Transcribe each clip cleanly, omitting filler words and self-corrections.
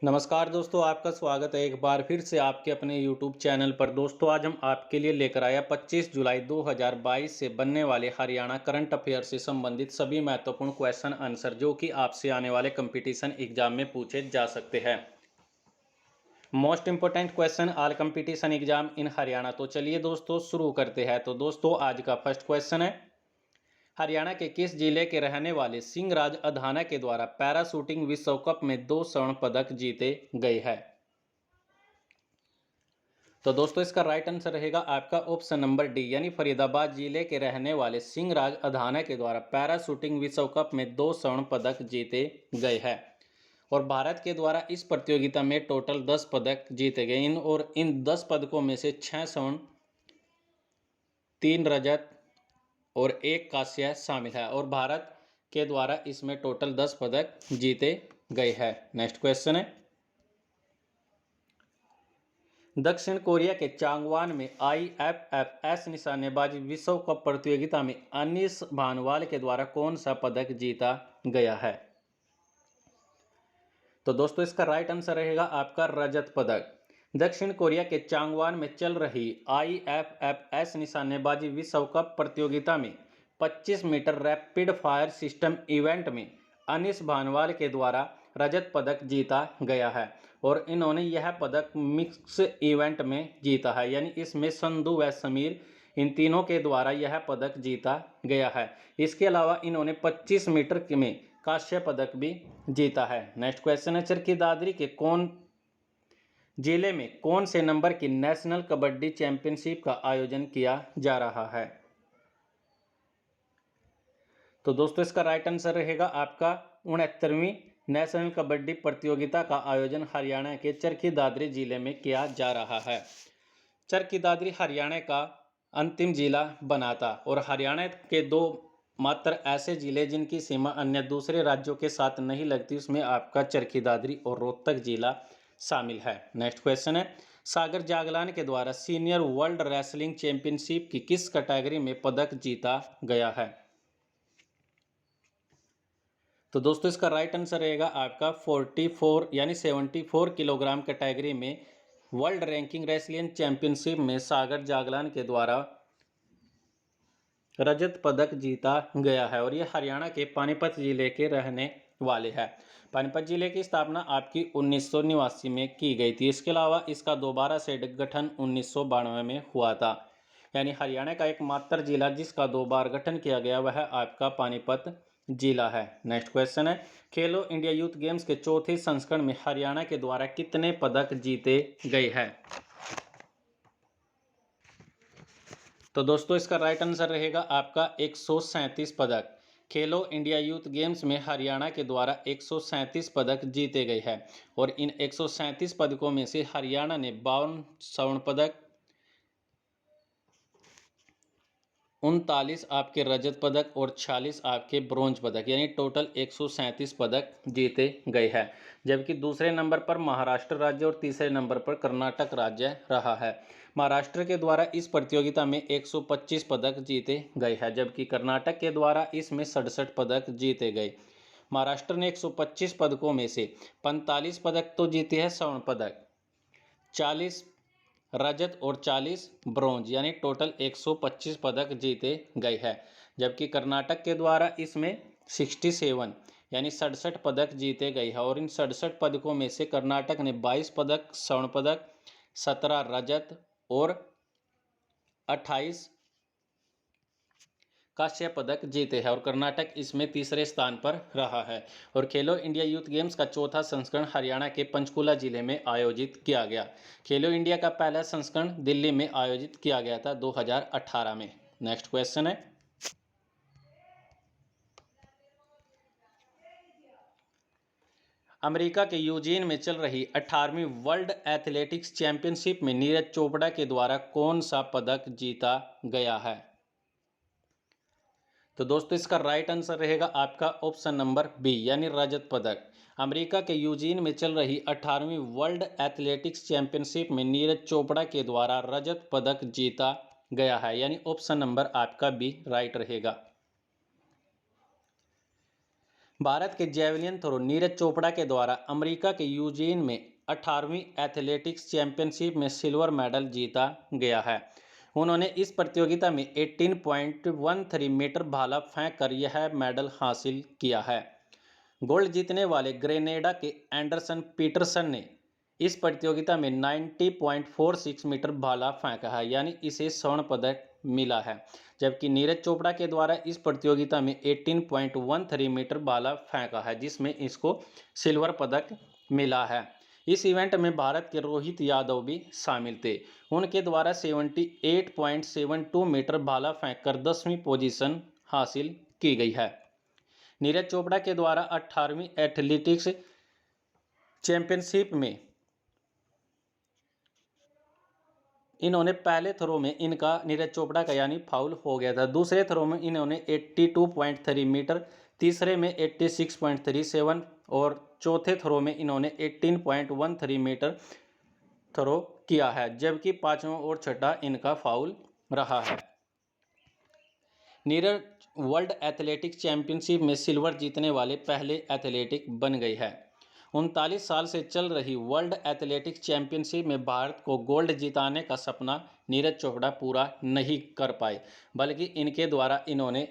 नमस्कार दोस्तों, आपका स्वागत है एक बार फिर से आपके अपने YouTube चैनल पर। दोस्तों, आज हम आपके लिए लेकर आया 25 जुलाई 2022 से बनने वाले हरियाणा करंट अफेयर से संबंधित सभी महत्वपूर्ण क्वेश्चन आंसर जो कि आपसे आने वाले कंपटीशन एग्जाम में पूछे जा सकते हैं। Most important question all competition exam in Haryana. तो चलिए दोस्तों शुरू करते हैं। तो दोस्तों, आज का फर्स्ट क्वेश्चन है, हरियाणा के किस जिले के रहने वाले सिंहराज अधाना के द्वारा पैरा शूटिंग विश्व कप में 2 स्वर्ण पदक जीते गए हैं? तो दोस्तों, इसका राइट आंसर रहेगा आपका ऑप्शन नंबर डी, यानी फरीदाबाद जिले के रहने वाले सिंहराज अधाना के द्वारा पैरा शूटिंग विश्व कप में 2 स्वर्ण पदक जीते गए हैं। और भारत के द्वारा इस प्रतियोगिता में टोटल 10 पदक जीते गए इन 10 पदकों में से 6 स्वर्ण, 3 रजत और 1 कांस्य शामिल है। और भारत के द्वारा इसमें टोटल 10 पदक जीते गए हैं। नेक्स्ट क्वेश्चन है, दक्षिण कोरिया के चांगवान में IFFS निशानेबाजी विश्व कप प्रतियोगिता में अनीस भानवाल के द्वारा कौन सा पदक जीता गया है? तो दोस्तों, इसका राइट आंसर रहेगा आपका रजत पदक। दक्षिण कोरिया के चांगवान में चल रही IFFS निशानेबाजी विश्व कप प्रतियोगिता में 25 metre rapid fire system event में अनीस भानवाल के द्वारा रजत पदक जीता गया है। और इन्होंने यह पदक मिक्स इवेंट में जीता है, यानी इसमें संधू व समीर इन तीनों के द्वारा यह पदक जीता गया है। इसके अलावा इन्होंने 25 मीटर में कांस्य पदक भी जीता है। नेक्स्ट क्वेश्चन है, चरखी दादरी के कौन जिले में कौन से नंबर की नेशनल कबड्डी चैंपियनशिप का आयोजन किया जा रहा है? तो दोस्तों, इसका राइट आंसर रहेगा आपका 69वीं नेशनल कबड्डी प्रतियोगिता का आयोजन हरियाणा के चरखी दादरी जिले में किया जा रहा है। चरखी दादरी हरियाणा का अंतिम जिला बना था और हरियाणा के दो मात्र ऐसे जिले जिनकी सीमा अन्य दूसरे राज्यों के साथ नहीं लगती, उसमें आपका चरखी दादरी और रोहतक जिला शामिल है। नेक्स्ट क्वेश्चन है, सागर जागलान के द्वारा सीनियर वर्ल्ड रेसलिंग चैंपियनशिप की किस कैटेगरी में पदक जीता गया है? तो दोस्तों, इसका राइट आंसर रहेगा आपका 44 यानी 74 किलोग्राम कैटेगरी में वर्ल्ड रैंकिंग रेसलिंग चैंपियनशिप में सागर जागलान के द्वारा रजत पदक जीता गया है। और ये हरियाणा के पानीपत जिले के रहने वाले हैं। पानीपत जिले की स्थापना आपकी 1989 में की गई थी। इसके अलावा इसका दोबारा से गठन 1992 में हुआ था। यानी हरियाणा का एकमात्र जिला जिसका 2 बार गठन किया गया वह आपका पानीपत जिला है। नेक्स्ट क्वेश्चन है, खेलो इंडिया यूथ गेम्स के चौथे संस्करण में हरियाणा के द्वारा कितने पदक जीते गए हैं? तो दोस्तों, इसका राइट आंसर रहेगा आपका 137 पदक। खेलो इंडिया यूथ गेम्स में हरियाणा के द्वारा 137 पदक जीते गए हैं। और इन 137 पदकों में से हरियाणा ने 52 स्वर्ण पदक, 39 आपके रजत पदक और 46 आपके ब्रोंज पदक, यानी टोटल 137 पदक जीते गए हैं। जबकि दूसरे नंबर पर महाराष्ट्र राज्य और तीसरे नंबर पर कर्नाटक राज्य रहा है। महाराष्ट्र के द्वारा इस प्रतियोगिता में 125 पदक जीते गए हैं, जबकि कर्नाटक के द्वारा इसमें 67 पदक जीते गए। महाराष्ट्र ने 125 पदकों में से 45 पदक तो जीते हैं स्वर्ण पदक, 40 रजत और 40 ब्रोंज, यानी टोटल 125 पदक जीते गए हैं। जबकि कर्नाटक के द्वारा इसमें 67 यानी 67 पदक जीते गए हैं। और इन 67 पदकों में से कर्नाटक ने 22 पदक स्वर्ण पदक, 17 रजत और 28 कांस्य पदक जीते हैं। और कर्नाटक इसमें तीसरे स्थान पर रहा है। और खेलो इंडिया यूथ गेम्स का चौथा संस्करण हरियाणा के पंचकुला जिले में आयोजित किया गया। खेलो इंडिया का पहला संस्करण दिल्ली में आयोजित किया गया था 2018 में। नेक्स्ट क्वेश्चन है, अमेरिका के यूजीन में चल रही 18वीं वर्ल्ड एथलेटिक्स चैंपियनशिप में नीरज चोपड़ा के द्वारा कौन सा पदक जीता गया है? तो दोस्तों, इसका राइट आंसर रहेगा आपका ऑप्शन नंबर बी, यानी रजत पदक। अमेरिका के यूजीन में चल रही 18वीं वर्ल्ड एथलेटिक्स चैंपियनशिप में नीरज चोपड़ा के द्वारा रजत पदक जीता गया है, यानी ऑप्शन नंबर आपका बी राइट रहेगा। भारत के जैवलिन थ्रो नीरज चोपड़ा के द्वारा अमेरिका के यूजीन में 18वीं एथलेटिक्स चैंपियनशिप में सिल्वर मेडल जीता गया है। उन्होंने इस प्रतियोगिता में 18.13 मीटर भाला फेंक कर यह मेडल हासिल किया है। गोल्ड जीतने वाले ग्रेनेडा के एंडरसन पीटरसन ने इस प्रतियोगिता में 90.46 मीटर भाला फेंका है, यानी इसे स्वर्ण पदक मिला है। जबकि नीरज चोपड़ा के द्वारा इस प्रतियोगिता में 18.13 मीटर भाला फेंका है, जिसमें इसको सिल्वर पदक मिला है। इस इवेंट में भारत के रोहित यादव भी शामिल थे। उनके द्वारा 78.72 मीटर भाला फेंककर 10वीं पोजीशन हासिल की गई है। नीरज चोपड़ा के द्वारा 18वीं एथलेटिक्स चैंपियनशिप में इन्होंने पहले थ्रो में इनका नीरज चोपड़ा का यानी फाउल हो गया था। दूसरे थ्रो में इन्होंने 82.3 मीटर, तीसरे में 86.37 और चौथे थ्रो में इन्होंने 18.13 मीटर थ्रो किया है, जबकि पांचवा और छठा इनका फाउल रहा है। नीरज वर्ल्ड एथलेटिक्स चैंपियनशिप में सिल्वर जीतने वाले पहले एथलेटिक बन गई है। 39 साल से चल रही वर्ल्ड एथलेटिक्स चैंपियनशिप में भारत को गोल्ड जिताने का सपना नीरज चोपड़ा पूरा नहीं कर पाए, बल्कि इनके द्वारा इन्होंने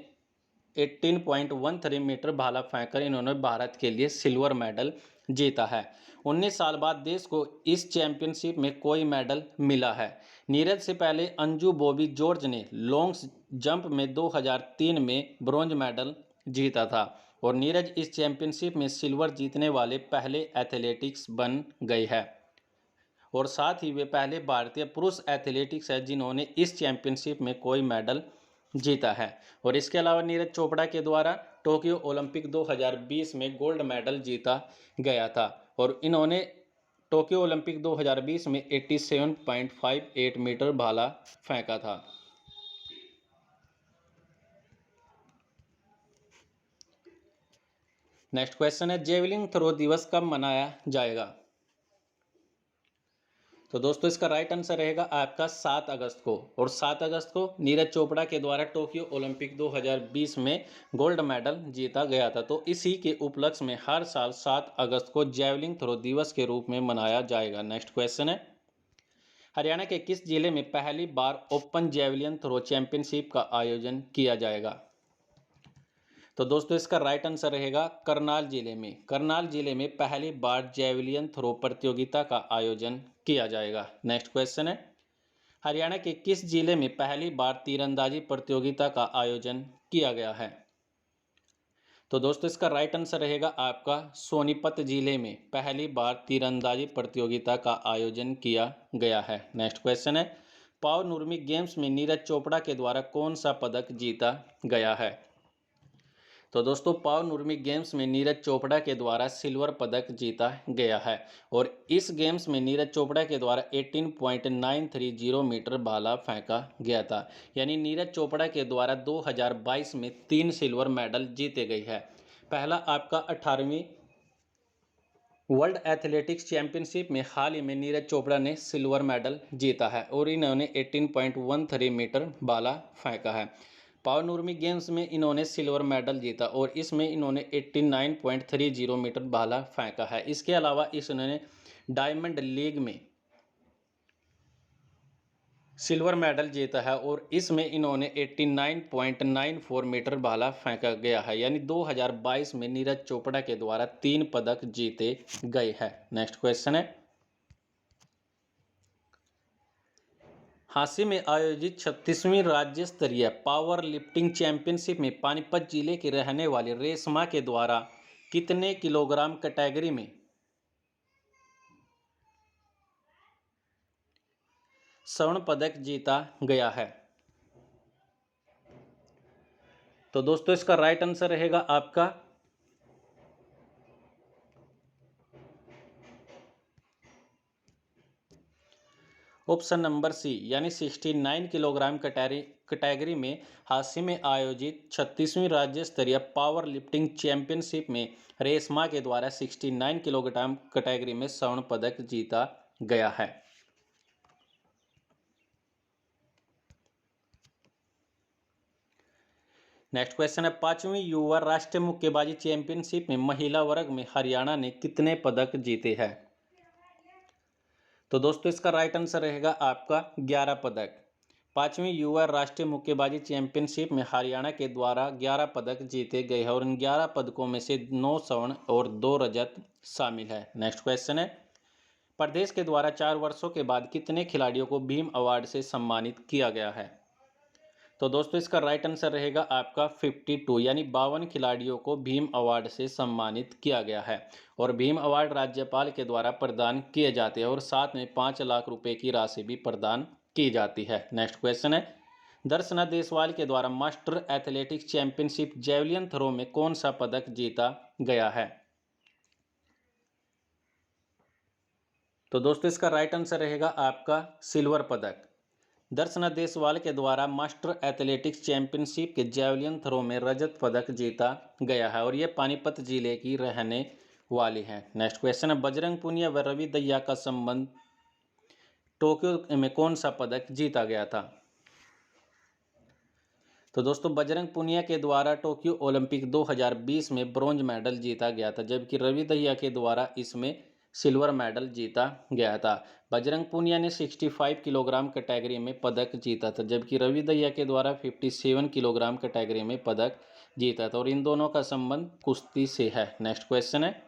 18.13 मीटर भाला फेंककर इन्होंने भारत के लिए सिल्वर मेडल जीता है। 19 साल बाद देश को इस चैंपियनशिप में कोई मेडल मिला है। नीरज से पहले अंजू बॉबी जॉर्ज ने लॉन्ग जंप में 2003 में ब्रॉन्ज मेडल जीता था और नीरज इस चैंपियनशिप में सिल्वर जीतने वाले पहले एथलेटिक्स बन गए हैं और साथ ही वे पहले भारतीय पुरुष एथलेटिक्स है जिन्होंने इस चैंपियनशिप में कोई मेडल जीता है। और इसके अलावा नीरज चोपड़ा के द्वारा टोक्यो ओलंपिक 2020 में गोल्ड मेडल जीता गया था और इन्होंने टोक्यो ओलंपिक 2020 में 87.58 मीटर भाला फेंका था। नेक्स्ट क्वेश्चन है, जेवलिन थ्रो दिवस कब मनाया जाएगा? तो दोस्तों इसका राइट आंसर रहेगा आपका 7 अगस्त को। और 7 अगस्त को नीरज चोपड़ा के द्वारा टोक्यो ओलंपिक 2020 में गोल्ड मेडल जीता गया था। तो इसी के उपलक्ष्य में हर साल 7 अगस्त को जेवलिन थ्रो दिवस के रूप में मनाया जाएगा। नेक्स्ट क्वेश्चन है, हरियाणा के किस जिले में पहली बार ओपन जेवलिन थ्रो चैंपियनशिप का आयोजन किया जाएगा? तो दोस्तों इसका राइट आंसर रहेगा करनाल जिले में। करनाल जिले में पहली बार जेवलिन थ्रो प्रतियोगिता का आयोजन किया जाएगा। नेक्स्ट क्वेश्चन है, हरियाणा के किस जिले में पहली बार तीरंदाजी प्रतियोगिता का आयोजन किया गया है? तो दोस्तों इसका राइट आंसर रहेगा आपका सोनीपत जिले में पहली बार तीरंदाजी प्रतियोगिता का आयोजन किया गया है। नेक्स्ट क्वेश्चन है, पाव नुर्मी गेम्स में नीरज चोपड़ा के द्वारा कौन सा पदक जीता गया है? तो दोस्तों पाव नुर्मी गेम्स में नीरज चोपड़ा के द्वारा सिल्वर पदक जीता गया है और इस गेम्स में नीरज चोपड़ा के द्वारा 18.930 मीटर भाला फेंका गया था, यानी नीरज चोपड़ा के द्वारा 2022 में 3 सिल्वर मेडल जीते गए हैं। पहला आपका 18वीं वर्ल्ड एथलेटिक्स चैंपियनशिप में हाल ही में नीरज चोपड़ा ने सिल्वर मेडल जीता है और इन्होंने 18.13 मीटर भाला फेंका है। पाव नुर्मी गेम्स में इन्होंने सिल्वर मेडल जीता और इसमें इन्होंने 89.30 मीटर भाला फेंका है। इसके अलावा इन्होंने डायमंड लीग में सिल्वर मेडल जीता है और इसमें इन्होंने 89.94 मीटर भाला फेंका गया है, यानी 2022 में नीरज चोपड़ा के द्वारा 3 पदक जीते गए हैं। नेक्स्ट क्वेश्चन है, हांसी में आयोजित 36वीं राज्य स्तरीय पावर लिफ्टिंग चैंपियनशिप में पानीपत जिले के रहने वाले रेशमा के द्वारा कितने किलोग्राम कैटेगरी में स्वर्ण पदक जीता गया है? तो दोस्तों इसका राइट आंसर रहेगा आपका ऑप्शन नंबर सी, यानी 69 किलोग्राम कैटेगरी में हांसी में आयोजित 36वीं राज्य स्तरीय पावर लिफ्टिंग चैंपियनशिप में रेशमा के द्वारा 69 किलोग्राम कैटेगरी में स्वर्ण पदक जीता गया है। नेक्स्ट क्वेश्चन है, पांचवी युवा राष्ट्रीय मुक्केबाजी चैंपियनशिप में महिला वर्ग में हरियाणा ने कितने पदक जीते हैं? तो दोस्तों इसका राइट आंसर रहेगा आपका 11 पदक। पांचवी युवा राष्ट्रीय मुक्केबाजी चैंपियनशिप में हरियाणा के द्वारा 11 पदक जीते गए हैं और इन 11 पदकों में से 9 स्वर्ण और 2 रजत शामिल है। नेक्स्ट क्वेश्चन है, प्रदेश के द्वारा 4 वर्षों के बाद कितने खिलाड़ियों को भीम अवार्ड से सम्मानित किया गया है? तो दोस्तों इसका राइट आंसर रहेगा आपका 52 यानी 52 खिलाड़ियों को भीम अवार्ड से सम्मानित किया गया है और भीम अवार्ड राज्यपाल के द्वारा प्रदान किए जाते हैं और साथ में 5 लाख रुपए की राशि भी प्रदान की जाती है। नेक्स्ट क्वेश्चन है, दर्शना देसवाल के द्वारा master athletics championship javelin throw में कौन सा पदक जीता गया है? तो दोस्तों इसका राइट आंसर रहेगा आपका सिल्वर पदक। दर्शना देसवाल के द्वारा मास्टर एथलेटिक्स चैंपियनशिप के जैवलिन थ्रो में रजत पदक जीता गया है और ये पानीपत जिले की रहने वाली है। नेक्स्ट क्वेश्चन है, बजरंग पुनिया व रवि दहिया का संबंध टोक्यो में कौन सा पदक जीता गया था? तो दोस्तों बजरंग पुनिया के द्वारा टोक्यो ओलंपिक 2020 में ब्रॉन्ज मेडल जीता गया था, जबकि रवि दहिया के द्वारा इसमें सिल्वर मेडल जीता गया था। बजरंग पुनिया ने 65 किलोग्राम कैटेगरी में पदक जीता था, जबकि रवि दहिया के द्वारा 57 किलोग्राम कैटेगरी में पदक जीता था और इन दोनों का संबंध कुश्ती से है। नेक्स्ट क्वेश्चन है,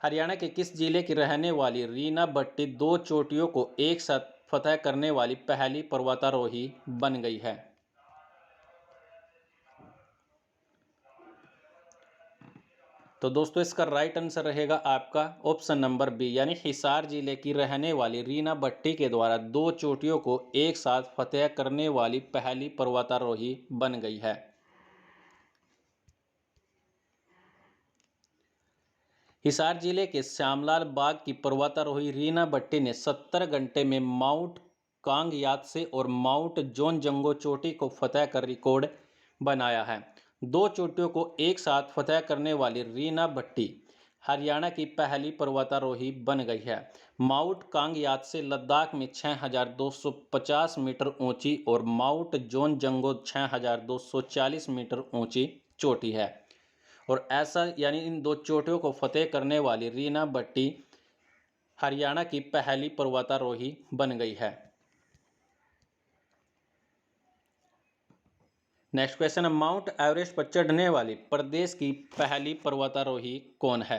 हरियाणा के किस जिले की रहने वाली रीना भट्टी 2 चोटियों को एक साथ फतह करने वाली पहली पर्वतारोही बन गई है? तो दोस्तों इसका राइट आंसर रहेगा आपका ऑप्शन नंबर बी यानी हिसार जिले की रहने वाली रीना भट्टी के द्वारा 2 चोटियों को एक साथ फतह करने वाली पहली पर्वतारोही बन गई है। हिसार जिले के श्यामलाल बाग की पर्वतारोही रीना भट्टी ने 70 घंटे में माउंट कांग यात्से और माउंट जोंगजंगो चोटी को फतह कर रिकॉर्ड बनाया है। 2 चोटियों को एक साथ फतह करने वाली रीना भट्टी हरियाणा की पहली पर्वतारोही बन गई है। माउंट कांग यात्से लद्दाख में 6250 मीटर ऊंची और माउंट जोंगजंगो 6240 मीटर ऊंची चोटी है और ऐसा यानी इन 2 चोटियों को फतेह करने वाली रीना भट्टी हरियाणा की पहली पर्वतारोही बन गई है। नेक्स्ट क्वेश्चन है, माउंट एवरेस्ट पर चढ़ने वाली प्रदेश की पहली पर्वतारोही कौन है?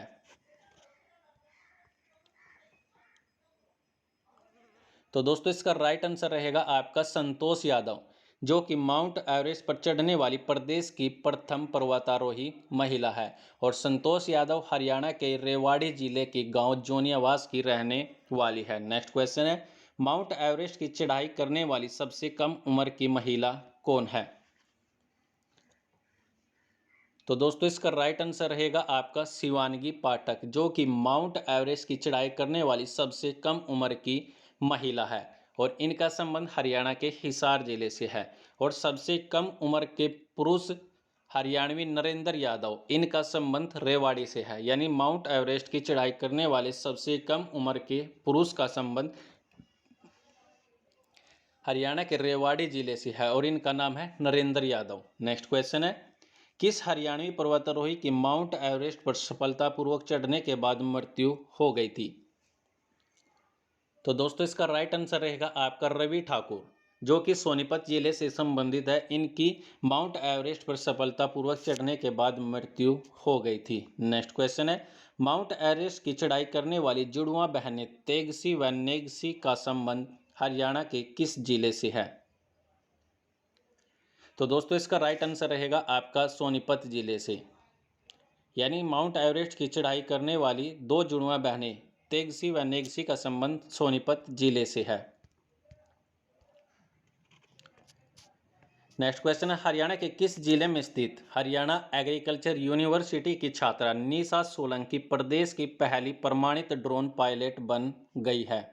तो दोस्तों इसका राइट आंसर रहेगा आपका संतोष यादव, जो कि माउंट एवरेस्ट पर चढ़ने वाली प्रदेश की प्रथम पर्वतारोही महिला है और संतोष यादव हरियाणा के रेवाड़ी जिले के गांव जोनियावास की रहने वाली है। नेक्स्ट क्वेश्चन है, माउंट एवरेस्ट की चढ़ाई करने वाली सबसे कम उम्र की महिला कौन है? तो दोस्तों इसका राइट आंसर रहेगा आपका शिवानगी पाठक, जो कि माउंट एवरेस्ट की चढ़ाई करने वाली सबसे कम उम्र की महिला है और इनका संबंध हरियाणा के हिसार जिले से है और सबसे कम उम्र के पुरुष हरियाणवी नरेंद्र यादव, इनका संबंध रेवाड़ी से है। यानी माउंट एवरेस्ट की चढ़ाई करने वाले सबसे कम उम्र के पुरुष का संबंध हरियाणा के रेवाड़ी जिले से है और इनका नाम है नरेंद्र यादव। नेक्स्ट क्वेश्चन है, किस हरियाणवी पर्वतारोही की माउंट एवरेस्ट पर सफलतापूर्वक चढ़ने के बाद मृत्यु हो गई थी? तो दोस्तों इसका राइट आंसर रहेगा आपका रवि ठाकुर, जो कि सोनीपत जिले से संबंधित है। इनकी माउंट एवरेस्ट पर सफलतापूर्वक चढ़ने के बाद मृत्यु हो गई थी। नेक्स्ट क्वेश्चन है, माउंट एवरेस्ट की चढ़ाई करने वाली जुड़वां बहनें तेगसी व नेगसी का संबंध हरियाणा के किस जिले से है? तो दोस्तों इसका राइट आंसर रहेगा आपका सोनीपत जिले से। यानी माउंट एवरेस्ट की चढ़ाई करने वाली 2 जुड़वां बहनें तेगसी व नेगसी का संबंध सोनीपत जिले से है। नेक्स्ट क्वेश्चन है, हरियाणा के किस जिले में स्थित हरियाणा एग्रीकल्चर यूनिवर्सिटी की छात्रा निशा सोलंकी प्रदेश की पहली प्रमाणित ड्रोन पायलट बन गई है?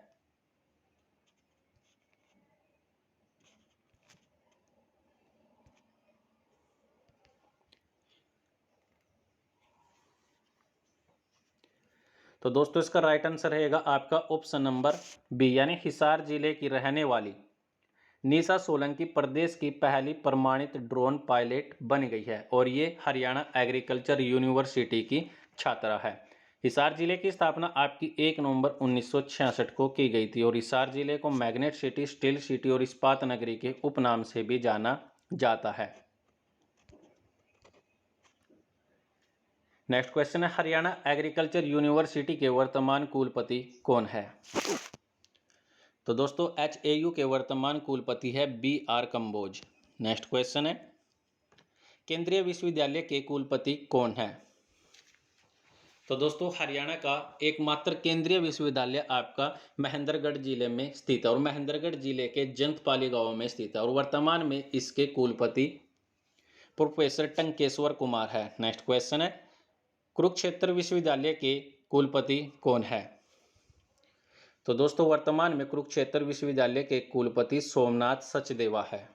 तो दोस्तों इसका राइट आंसर रहेगा आपका ऑप्शन नंबर बी यानी हिसार जिले की रहने वाली निशा सोलंकी प्रदेश की पहली प्रमाणित ड्रोन पायलट बन गई है और ये हरियाणा एग्रीकल्चर यूनिवर्सिटी की छात्रा है। हिसार जिले की स्थापना आपकी 1 नवंबर 1966 को की गई थी और हिसार जिले को मैग्नेट सिटी, स्टील सिटी और इस्पात नगरी के उपनाम से भी जाना जाता है। नेक्स्ट क्वेश्चन है, हरियाणा एग्रीकल्चर यूनिवर्सिटी के वर्तमान कुलपति कौन है? तो दोस्तों HAU के वर्तमान कुलपति है BR कंबोज। नेक्स्ट क्वेश्चन है, केंद्रीय विश्वविद्यालय के कुलपति कौन है? तो दोस्तों हरियाणा का एकमात्र केंद्रीय विश्वविद्यालय आपका महेंद्रगढ़ जिले में स्थित है और महेंद्रगढ़ जिले के जंतपाली गांव में स्थित है और वर्तमान में इसके कुलपति प्रोफेसर टंकेश्वर कुमार है। नेक्स्ट क्वेश्चन है, कुरुक्षेत्र विश्वविद्यालय के कुलपति कौन है? तो दोस्तों वर्तमान में कुरुक्षेत्र विश्वविद्यालय के कुलपति सोमनाथ सचदेवा है।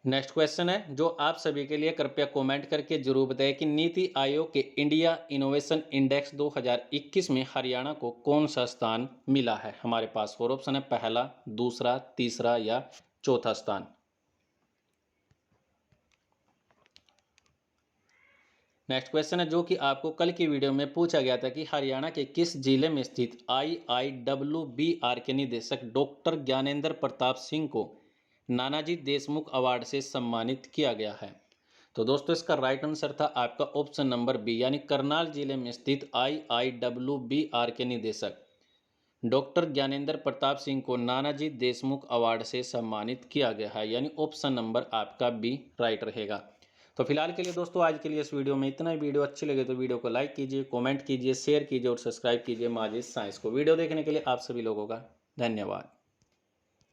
नेक्स्ट क्वेश्चन है जो आप सभी के लिए, कृपया कमेंट करके जरूर बताएं कि नीति आयोग के इंडिया इनोवेशन इंडेक्स 2021 में हरियाणा को कौन सा स्थान मिला है? हमारे पास 4 ऑप्शन है, पहला, दूसरा, तीसरा या चौथा स्थान। नेक्स्ट क्वेश्चन है जो कि आपको कल की वीडियो में पूछा गया था कि हरियाणा के किस जिले में स्थित IIWBR के निदेशक डॉक्टर ज्ञानेंद्र प्रताप सिंह को नानाजी देशमुख अवार्ड से सम्मानित किया गया है? तो दोस्तों इसका राइट आंसर था आपका ऑप्शन नंबर बी, यानी करनाल जिले में स्थित IIWBR के निदेशक डॉक्टर ज्ञानेंद्र प्रताप सिंह को नानाजी देशमुख अवार्ड से सम्मानित किया गया है, यानी ऑप्शन नंबर आपका बी राइट रहेगा। तो फिलहाल के लिए दोस्तों आज के लिए इस वीडियो में इतना ही। वीडियो अच्छी लगे तो वीडियो को लाइक कीजिए, कमेंट कीजिए, शेयर कीजिए और सब्सक्राइब कीजिए माजिद साइंस को। वीडियो देखने के लिए आप सभी लोगों का धन्यवाद।